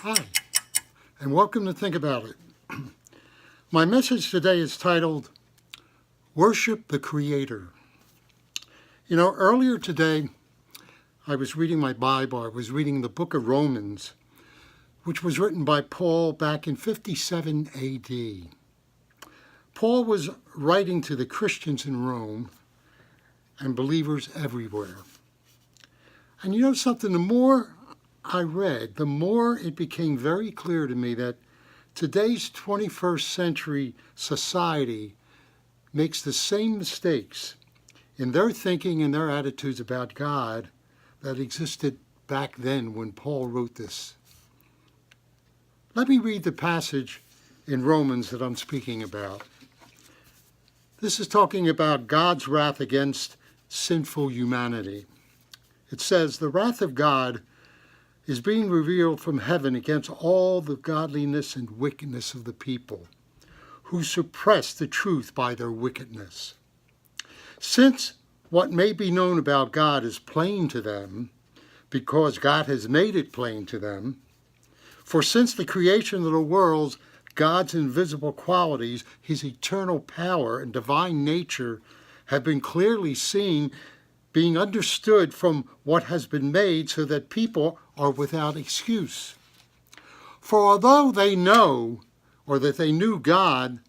Hi, and welcome to Think About It. My message today is titled, Worship the Creator. Earlier today, I was reading my Bible. I was reading the book of Romans, which was written by Paul back in 57 AD. Paul was writing to the Christians in Rome and believers everywhere. And you know something, the more I read, the more it became very clear to me that today's 21st century society makes the same mistakes in their thinking and their attitudes about God that existed back then when Paul wrote this. Let me read the passage in Romans that I'm speaking about. This is talking about God's wrath against sinful humanity. It says, the wrath of God is being revealed from heaven against all the godliness and wickedness of the people, who suppress the truth by their wickedness. Since what may be known about God is plain to them, because God has made it plain to them, for since the creation of the world, God's invisible qualities, his eternal power and divine nature have been clearly seen, being understood from what has been made, so that people are without excuse. For although they know, or that they knew God,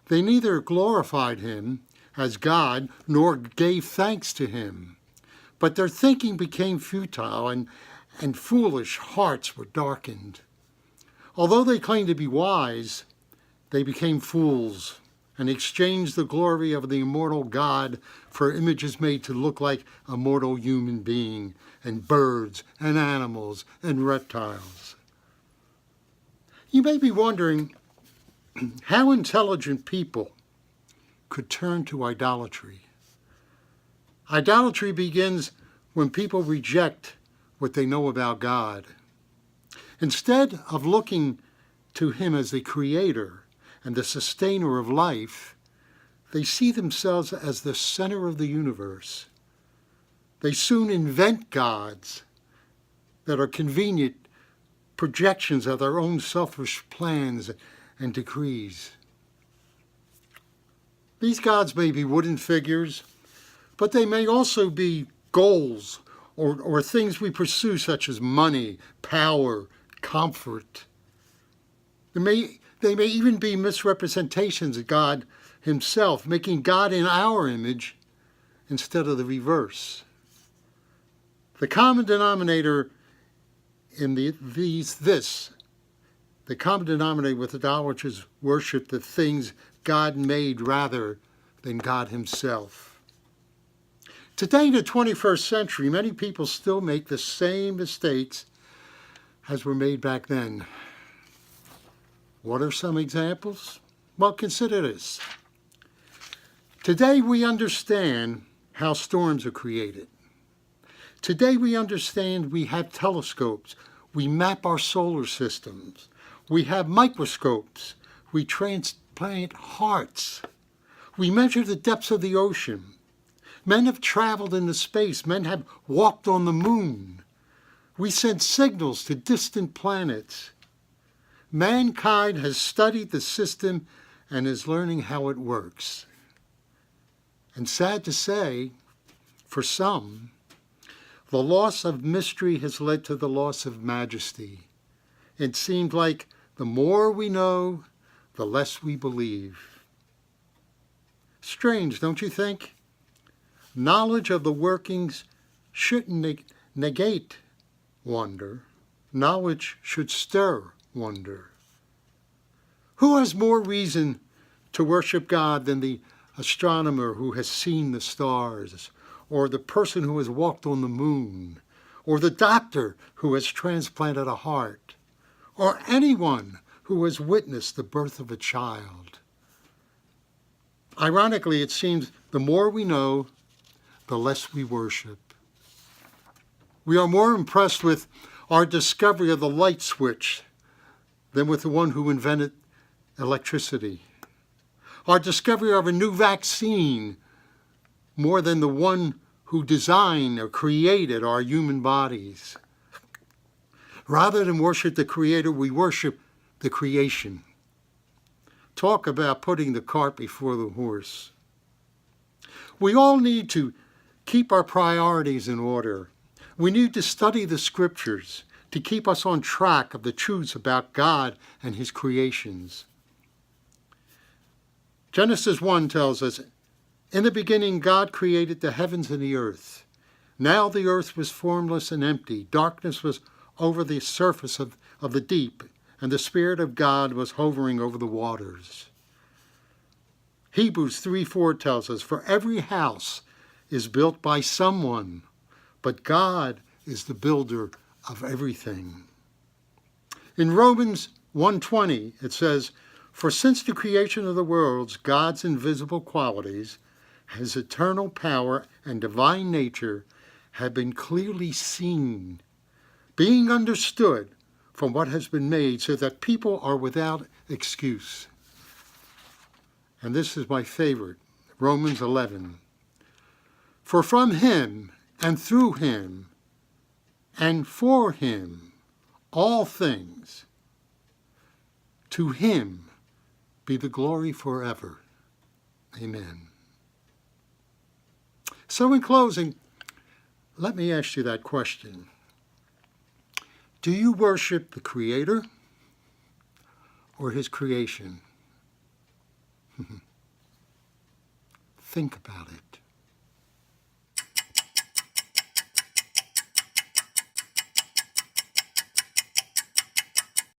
they neither glorified him as God nor gave thanks to him. But their thinking became futile, and foolish hearts were darkened. Although they claimed to be wise, they became fools and exchanged the glory of the immortal God for images made to look like a mortal human being, and birds and animals and reptiles. You may be wondering how intelligent people could turn to idolatry. Idolatry begins when people reject what they know about God. Instead of looking to him as the creator and the sustainer of life, they see themselves as the center of the universe. They soon invent gods that are convenient projections of their own selfish plans and decrees. These gods may be wooden figures, but they may also be goals or things we pursue, such as money, power, comfort. They may even be misrepresentations of God himself, making God in our image instead of the reverse. The common denominator in the common denominator with idolaters worship the things God made rather than God himself. Today, in the 21st century, many people still make the same mistakes as were made back then. What are some examples? Well, consider this. Today we understand how storms are created. Today we understand we have telescopes. We map our solar systems. We have microscopes. We transplant hearts. We measure the depths of the ocean. Men have traveled into space. Men have walked on the moon. We send signals to distant planets. Mankind has studied the system and is learning how it works. And sad to say, for some, the loss of mystery has led to the loss of majesty. It seemed like the more we know, the less we believe. Strange, don't you think? Knowledge of the workings shouldn't negate wonder. Knowledge should stir wonder. Who has more reason to worship God than the astronomer who has seen the stars, or the person who has walked on the moon, or the doctor who has transplanted a heart, or anyone who has witnessed the birth of a child? Ironically, it seems the more we know, the less we worship. We are more impressed with our discovery of the light switch than with the one who invented electricity. Our discovery of a new vaccine more than the one who designed or created our human bodies. Rather than worship the Creator, we worship the creation. Talk about putting the cart before the horse. We all need to keep our priorities in order. We need to study the scriptures to keep us on track of the truths about God and his creations. Genesis 1 tells us, "In the beginning God created the heavens and the earth. Now the earth was formless and empty. Darkness was over the surface of the deep, and the Spirit of God was hovering over the waters." Hebrews 3:4 tells us, "For every house is built by someone, but God is the builder of everything." In Romans 1:20 it says, "For since the creation of the worlds, God's invisible qualities, his eternal power and divine nature have been clearly seen, being understood from what has been made, so that people are without excuse." And this is my favorite, Romans 11. "For from him and through him and for him all things, to him be the glory forever. Amen." So in closing, let me ask you that question. Do you worship the Creator or his creation? Think about it.